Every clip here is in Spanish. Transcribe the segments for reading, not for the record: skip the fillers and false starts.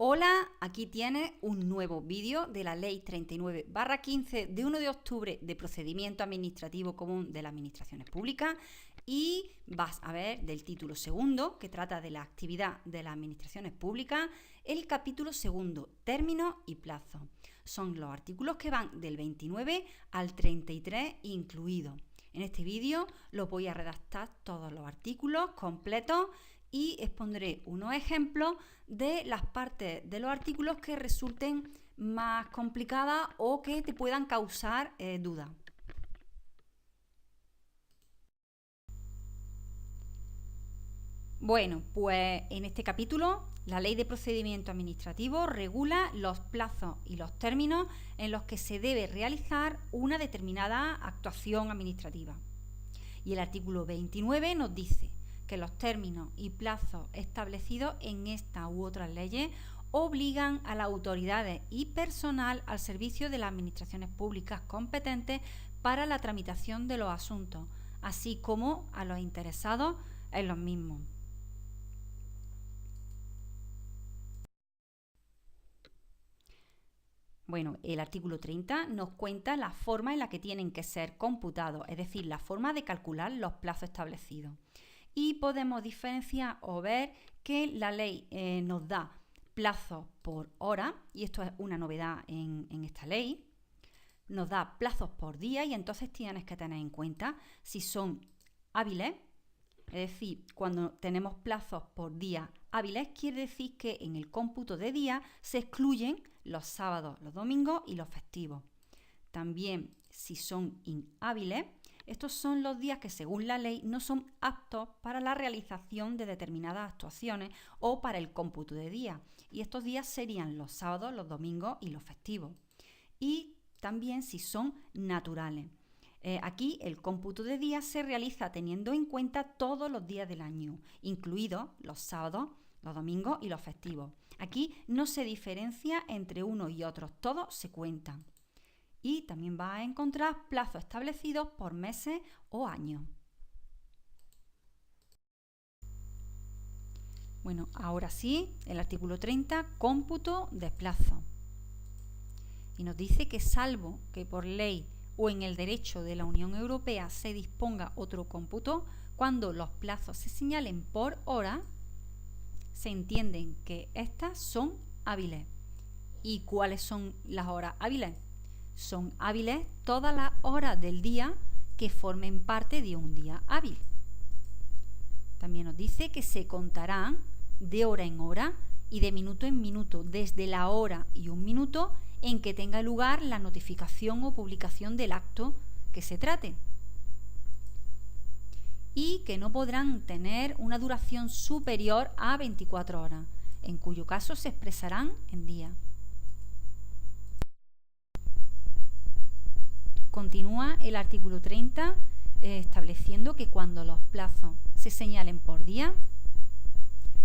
Hola, aquí tienes un nuevo vídeo de la Ley 39/15 de 1 de octubre de Procedimiento Administrativo Común de las Administraciones Públicas y vas a ver del título segundo, que trata de la actividad de las administraciones públicas, el capítulo segundo, términos y plazos. Son los artículos que van del 29 al 33 incluidos. En este vídeo los voy a redactar todos los artículos completos y expondré unos ejemplos de las partes de los artículos que resulten más complicadas o que te puedan causar dudas. Bueno, pues en este capítulo la Ley de Procedimiento Administrativo regula los plazos y los términos en los que se debe realizar una determinada actuación administrativa. Y el artículo 29 nos dice que los términos y plazos establecidos en esta u otras leyes obligan a las autoridades y personal al servicio de las administraciones públicas competentes para la tramitación de los asuntos, así como a los interesados en los mismos. Bueno, el artículo 30 nos cuenta la forma en la que tienen que ser computados, es decir, la forma de calcular los plazos establecidos. Y podemos diferenciar o ver que la ley nos da plazos por hora, y esto es una novedad en esta ley. Nos da plazos por día y entonces tienes que tener en cuenta si son hábiles, es decir, cuando tenemos plazos por día hábiles, quiere decir que en el cómputo de día se excluyen los sábados, los domingos y los festivos. También, si son inhábiles, estos son los días que según la ley no son aptos para la realización de determinadas actuaciones o para el cómputo de día. Y estos días serían los sábados, los domingos y los festivos. Y también si son naturales. Aquí el cómputo de días se realiza teniendo en cuenta todos los días del año, incluidos los sábados, los domingos y los festivos. Aquí no se diferencia entre unos y otros, todos se cuentan. Y también vas a encontrar plazos establecidos por meses o años. Bueno, ahora sí, el artículo 30, cómputo de plazos. Y nos dice que salvo que por ley o en el derecho de la Unión Europea se disponga otro cómputo, cuando los plazos se señalen por hora, se entienden que estas son hábiles. ¿Y cuáles son las horas hábiles? Son hábiles todas las horas del día que formen parte de un día hábil. También nos dice que se contarán de hora en hora y de minuto en minuto, desde la hora y un minuto en que tenga lugar la notificación o publicación del acto que se trate. Y que no podrán tener una duración superior a 24 horas, en cuyo caso se expresarán en días. Continúa el artículo 30 estableciendo que cuando los plazos se señalen por día,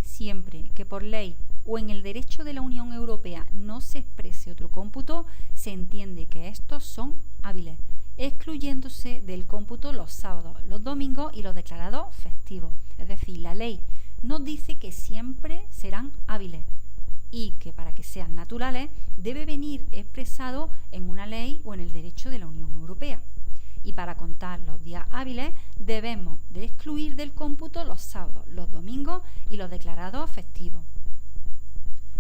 siempre que por ley o en el derecho de la Unión Europea no se exprese otro cómputo, se entiende que estos son hábiles, excluyéndose del cómputo los sábados, los domingos y los declarados festivos. Es decir, la ley nos dice que siempre serán hábiles y que para que sean naturales debe venir expresado en una ley o en el derecho de la Unión Europea. Y para contar los días hábiles debemos de excluir del cómputo los sábados, los domingos y los declarados festivos.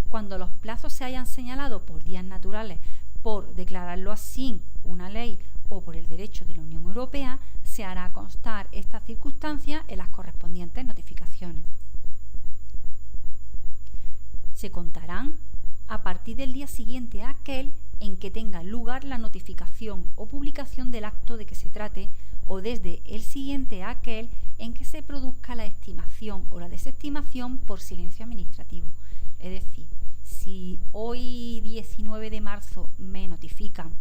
Cuando los plazos se hayan señalado por días naturales, por declararlo así una ley o por el derecho de la Unión Europea, se hará constar esta circunstancia en las correspondientes notificaciones. Se contarán a partir del día siguiente a aquel en que tenga lugar la notificación o publicación del acto de que se trate o desde el siguiente a aquel en que se produzca la estimación o la desestimación por silencio administrativo. Es decir, si hoy 19 de marzo me notifican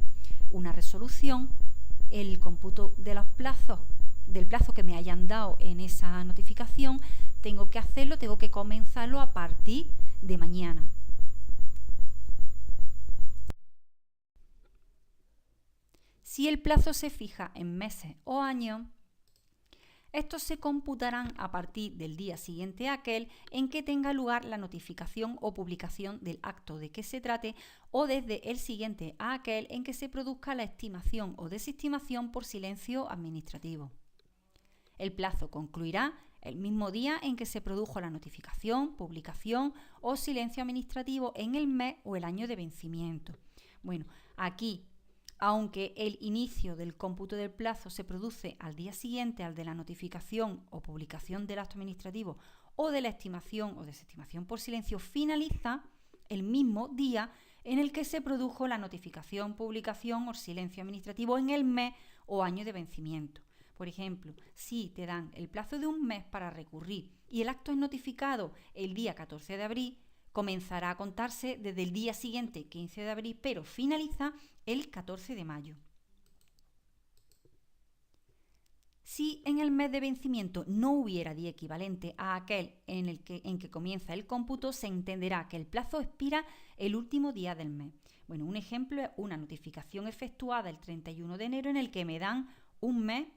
una resolución, el cómputo de los plazos, del plazo que me hayan dado en esa notificación, tengo que comenzarlo a partir de mañana. Si el plazo se fija en meses o años, Estos se computarán a partir del día siguiente a aquel en que tenga lugar la notificación o publicación del acto de que se trate o desde el siguiente a aquel en que se produzca la estimación o desestimación por silencio administrativo. El plazo concluirá el mismo día en que se produjo la notificación, publicación o silencio administrativo en el mes o el año de vencimiento. Bueno, aquí, aunque el inicio del cómputo del plazo se produce al día siguiente al de la notificación o publicación del acto administrativo o de la estimación o desestimación por silencio, finaliza el mismo día en el que se produjo la notificación, publicación o silencio administrativo en el mes o año de vencimiento. Por ejemplo, si te dan el plazo de un mes para recurrir y el acto es notificado el día 14 de abril, comenzará a contarse desde el día siguiente, 15 de abril, pero finaliza el 14 de mayo. Si en el mes de vencimiento no hubiera día equivalente a aquel en que comienza el cómputo, se entenderá que el plazo expira el último día del mes. Bueno, un ejemplo es una notificación efectuada el 31 de enero en el que me dan un mes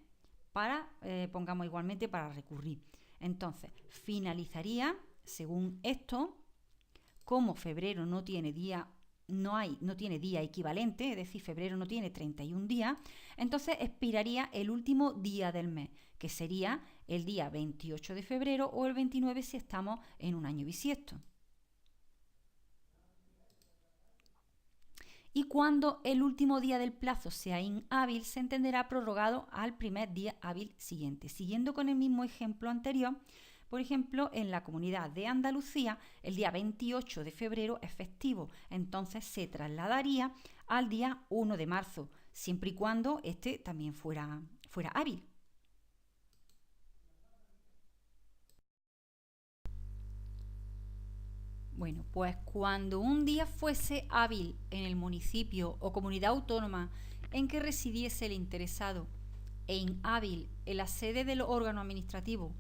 para, pongamos igualmente, para recurrir. Entonces, finalizaría, según esto, como febrero no tiene día equivalente, es decir, febrero no tiene 31 días, entonces expiraría el último día del mes, que sería el día 28 de febrero o el 29 si estamos en un año bisiesto. Y cuando el último día del plazo sea inhábil, se entenderá prorrogado al primer día hábil siguiente. Siguiendo con el mismo ejemplo anterior, por ejemplo, en la Comunidad de Andalucía, el día 28 de febrero es festivo, entonces se trasladaría al día 1 de marzo, siempre y cuando este también fuera hábil. Bueno, pues cuando un día fuese hábil en el municipio o comunidad autónoma en que residiese el interesado e inhábil en la sede del órgano administrativo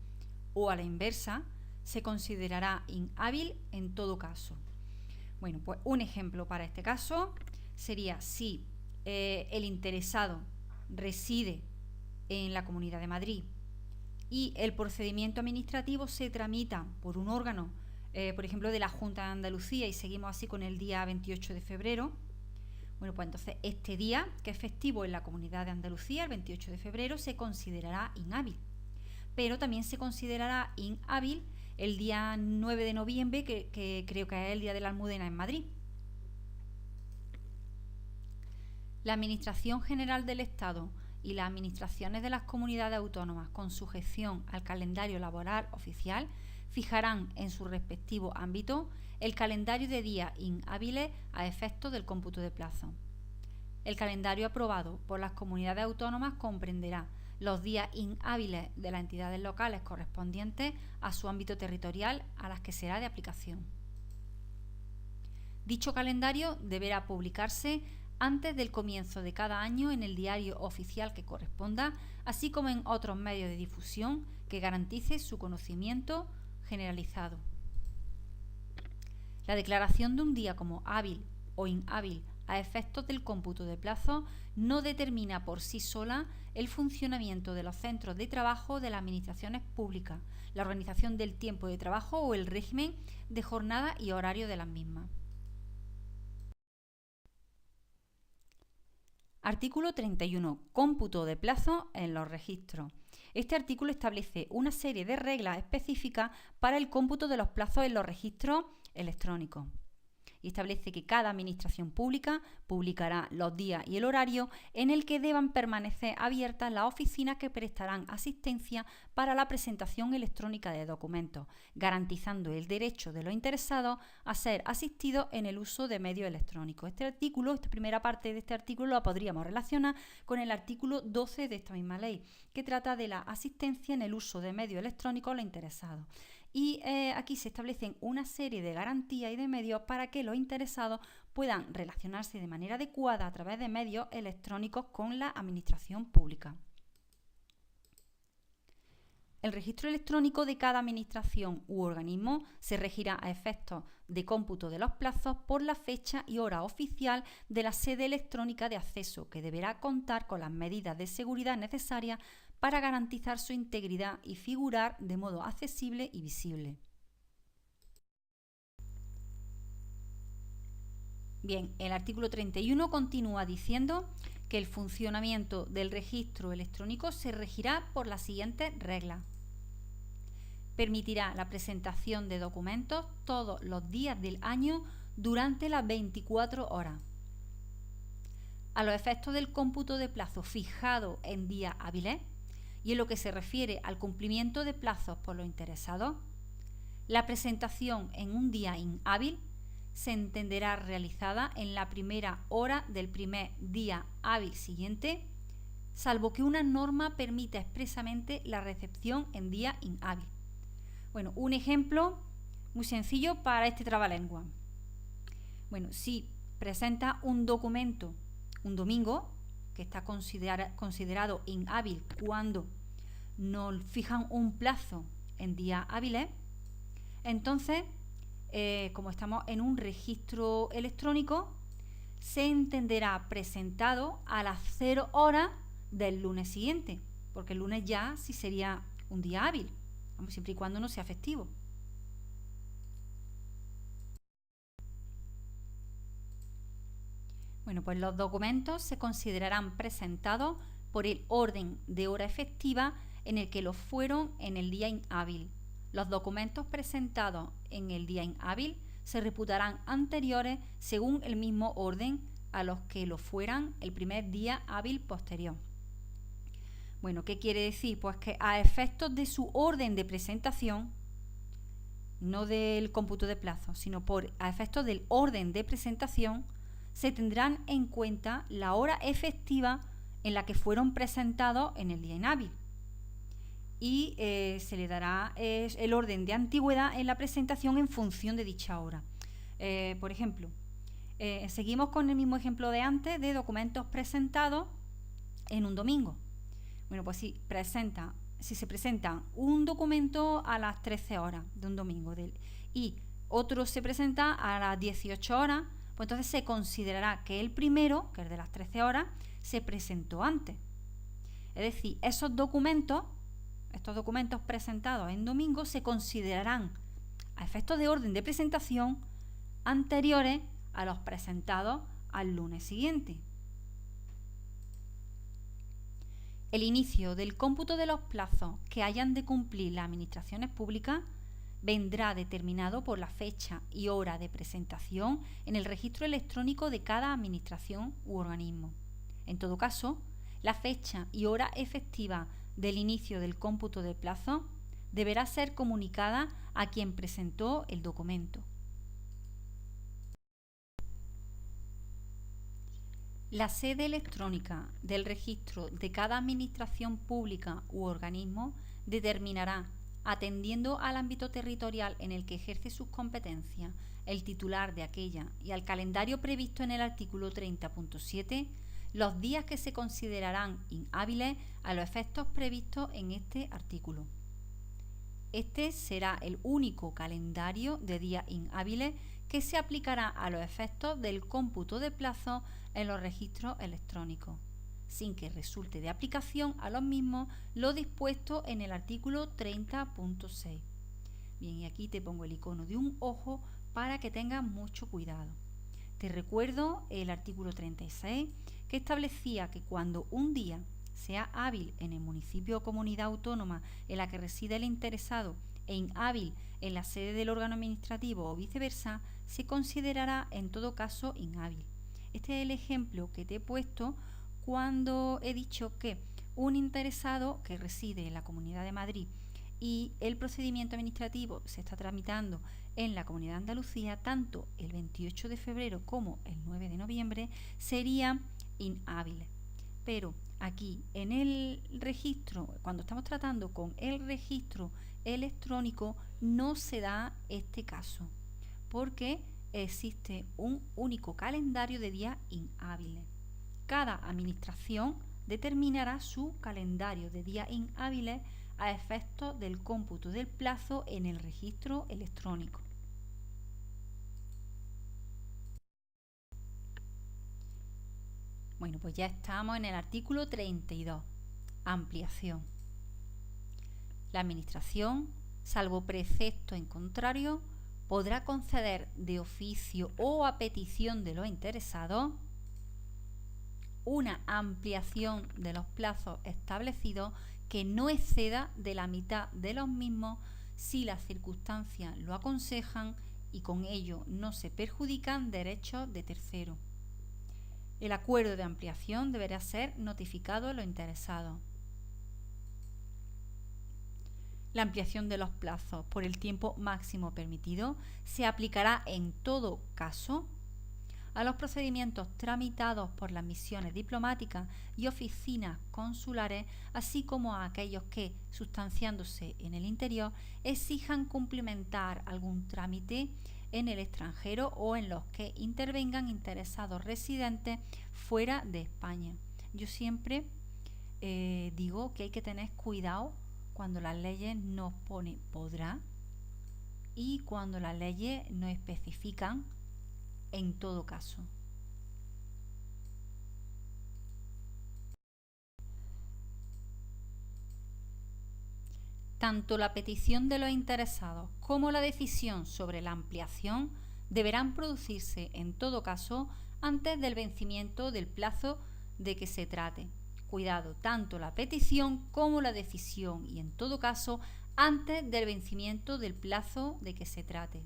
o a la inversa, se considerará inhábil en todo caso. Bueno, pues un ejemplo para este caso sería si el interesado reside en la Comunidad de Madrid y el procedimiento administrativo se tramita por un órgano, por ejemplo, de la Junta de Andalucía, y seguimos así con el día 28 de febrero, bueno, pues entonces este día, que es festivo en la Comunidad de Andalucía, el 28 de febrero, se considerará inhábil. Pero también se considerará inhábil el día 9 de noviembre, que creo que es el Día de la Almudena en Madrid. La Administración General del Estado y las administraciones de las comunidades autónomas con sujeción al calendario laboral oficial fijarán en su respectivo ámbito el calendario de días inhábiles a efectos del cómputo de plazo. El calendario aprobado por las comunidades autónomas comprenderá los días inhábiles de las entidades locales correspondientes a su ámbito territorial a las que será de aplicación. Dicho calendario deberá publicarse antes del comienzo de cada año en el diario oficial que corresponda, así como en otros medios de difusión que garantice su conocimiento generalizado. La declaración de un día como hábil o inhábil a efectos del cómputo de plazo no determina por sí sola el funcionamiento de los centros de trabajo de las administraciones públicas, la organización del tiempo de trabajo o el régimen de jornada y horario de las mismas. Artículo 31. Cómputo de plazo en los registros. Este artículo establece una serie de reglas específicas para el cómputo de los plazos en los registros electrónicos y establece que cada administración pública publicará los días y el horario en el que deban permanecer abiertas las oficinas que prestarán asistencia para la presentación electrónica de documentos, garantizando el derecho de los interesados a ser asistidos en el uso de medios electrónicos. Esta primera parte de este artículo la podríamos relacionar con el artículo 12 de esta misma ley, que trata de la asistencia en el uso de medios electrónicos a los interesados. Y aquí se establecen una serie de garantías y de medios para que los interesados puedan relacionarse de manera adecuada a través de medios electrónicos con la administración pública. El registro electrónico de cada administración u organismo se regirá a efectos de cómputo de los plazos por la fecha y hora oficial de la sede electrónica de acceso, que deberá contar con las medidas de seguridad necesarias para garantizar su integridad y figurar de modo accesible y visible. Bien, el artículo 31 continúa diciendo que el funcionamiento del registro electrónico se regirá por las siguientes reglas. Permitirá la presentación de documentos todos los días del año durante las 24 horas. A los efectos del cómputo de plazo fijado en días hábiles y en lo que se refiere al cumplimiento de plazos por los interesados, la presentación en un día inhábil se entenderá realizada en la primera hora del primer día hábil siguiente, salvo que una norma permita expresamente la recepción en día inhábil. Bueno, un ejemplo muy sencillo para este trabalengua. Bueno, si presenta un documento un domingo, que está considerado inhábil cuando nos fijan un plazo en días hábiles, entonces, como estamos en un registro electrónico, se entenderá presentado a las 0 horas del lunes siguiente, porque el lunes ya sí sería un día hábil, siempre y cuando no sea festivo. Bueno, pues los documentos se considerarán presentados por el orden de hora efectiva en el que lo fueron en el día inhábil. Los documentos presentados en el día inhábil se reputarán anteriores según el mismo orden a los que lo fueran el primer día hábil posterior. Bueno, ¿qué quiere decir? Pues que a efectos de su orden de presentación, no del cómputo de plazo, sino a efectos del orden de presentación, se tendrán en cuenta la hora efectiva en la que fueron presentados en el día inhábil. Y se le dará el orden de antigüedad en la presentación en función de dicha hora. Por ejemplo, seguimos con el mismo ejemplo de antes de documentos presentados en un domingo. Bueno, pues si se presenta un documento a las 13 horas de un domingo y otro se presenta a las 18 horas, pues entonces se considerará que el primero, que es de las 13 horas, se presentó antes. Es decir, estos documentos presentados en domingo se considerarán a efectos de orden de presentación anteriores a los presentados al lunes siguiente. El inicio del cómputo de los plazos que hayan de cumplir las administraciones públicas vendrá determinado por la fecha y hora de presentación en el registro electrónico de cada administración u organismo. En todo caso, la fecha y hora efectiva del inicio del cómputo de plazo deberá ser comunicada a quien presentó el documento. La sede electrónica del registro de cada administración pública u organismo determinará, atendiendo al ámbito territorial en el que ejerce sus competencias el titular de aquella y al calendario previsto en el artículo 30.7, los días que se considerarán inhábiles a los efectos previstos en este artículo. Este será el único calendario de días inhábiles que se aplicará a los efectos del cómputo de plazo en los registros electrónicos, sin que resulte de aplicación a los mismos lo dispuesto en el artículo 30.6. Bien, y aquí te pongo el icono de un ojo para que tengas mucho cuidado. Te recuerdo el artículo 36, que establecía que cuando un día sea hábil en el municipio o comunidad autónoma en la que reside el interesado e inhábil en la sede del órgano administrativo o viceversa, se considerará en todo caso inhábil. Este es el ejemplo que te he puesto cuando he dicho que un interesado que reside en la Comunidad de Madrid y el procedimiento administrativo se está tramitando en la Comunidad de Andalucía, tanto el 28 de febrero como el 9 de noviembre serían inhábiles. Pero aquí en el registro, cuando estamos tratando con el registro electrónico, no se da este caso, porque existe un único calendario de días inhábiles. Cada administración determinará su calendario de días inhábiles a efectos del cómputo del plazo en el registro electrónico. Bueno, pues ya estamos en el artículo 32. ampliación. La Administración, salvo precepto en contrario, podrá conceder de oficio o a petición de los interesados una ampliación de los plazos establecidos que no exceda de la mitad de los mismos si las circunstancias lo aconsejan y con ello no se perjudican derechos de terceros. El acuerdo de ampliación deberá ser notificado a los interesados. La ampliación de los plazos por el tiempo máximo permitido se aplicará en todo caso a los procedimientos tramitados por las misiones diplomáticas y oficinas consulares, así como a aquellos que, sustanciándose en el interior, exijan cumplimentar algún trámite en el extranjero o en los que intervengan interesados residentes fuera de España. Yo siempre digo que hay que tener cuidado cuando las leyes nos ponen podrá y cuando las leyes no especifican en todo caso. Tanto la petición de los interesados como la decisión sobre la ampliación deberán producirse en todo caso antes del vencimiento del plazo de que se trate. Cuidado, tanto la petición como la decisión y en todo caso antes del vencimiento del plazo de que se trate.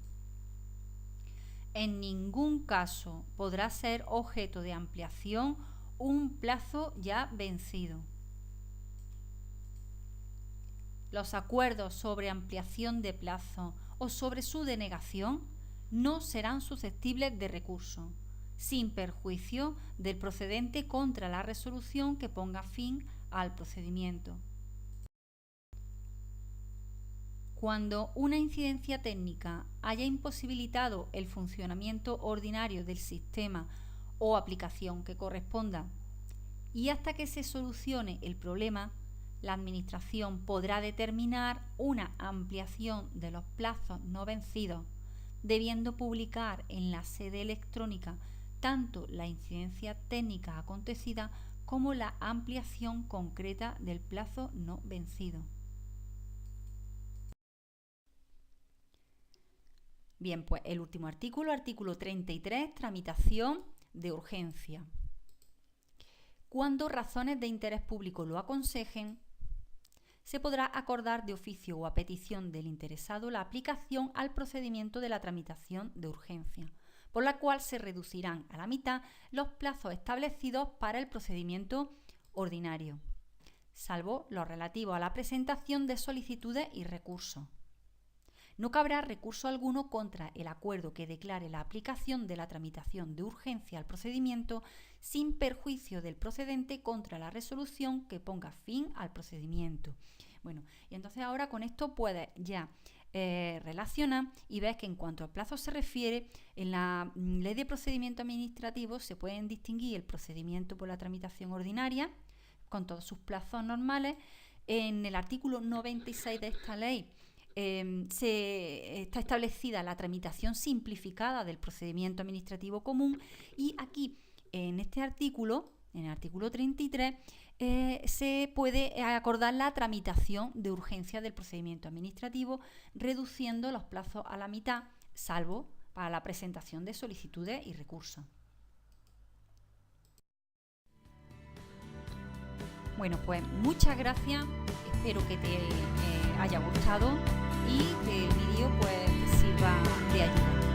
En ningún caso podrá ser objeto de ampliación un plazo ya vencido. Los acuerdos sobre ampliación de plazo o sobre su denegación no serán susceptibles de recurso, sin perjuicio del procedente contra la resolución que ponga fin al procedimiento. Cuando una incidencia técnica haya imposibilitado el funcionamiento ordinario del sistema o aplicación que corresponda y hasta que se solucione el problema, la Administración podrá determinar una ampliación de los plazos no vencidos, debiendo publicar en la sede electrónica tanto la incidencia técnica acontecida como la ampliación concreta del plazo no vencido. Bien, pues el último artículo, artículo 33, tramitación de urgencia. Cuando razones de interés público lo aconsejen, se podrá acordar de oficio o a petición del interesado la aplicación al procedimiento de la tramitación de urgencia, por la cual se reducirán a la mitad los plazos establecidos para el procedimiento ordinario, salvo los relativos a la presentación de solicitudes y recursos. No cabrá recurso alguno contra el acuerdo que declare la aplicación de la tramitación de urgencia al procedimiento sin perjuicio del procedente contra la resolución que ponga fin al procedimiento. Bueno, y entonces ahora con esto puedes ya relacionar y ves que en cuanto a plazos se refiere, en la Ley de Procedimiento Administrativo se pueden distinguir el procedimiento por la tramitación ordinaria con todos sus plazos normales. En el artículo 96 de esta ley está establecida la tramitación simplificada del procedimiento administrativo común y aquí en este artículo, en el artículo 33, se puede acordar la tramitación de urgencia del procedimiento administrativo reduciendo los plazos a la mitad, salvo para la presentación de solicitudes y recursos. Bueno, pues muchas gracias, espero que te haya gustado y que el vídeo pues sirva de ayuda.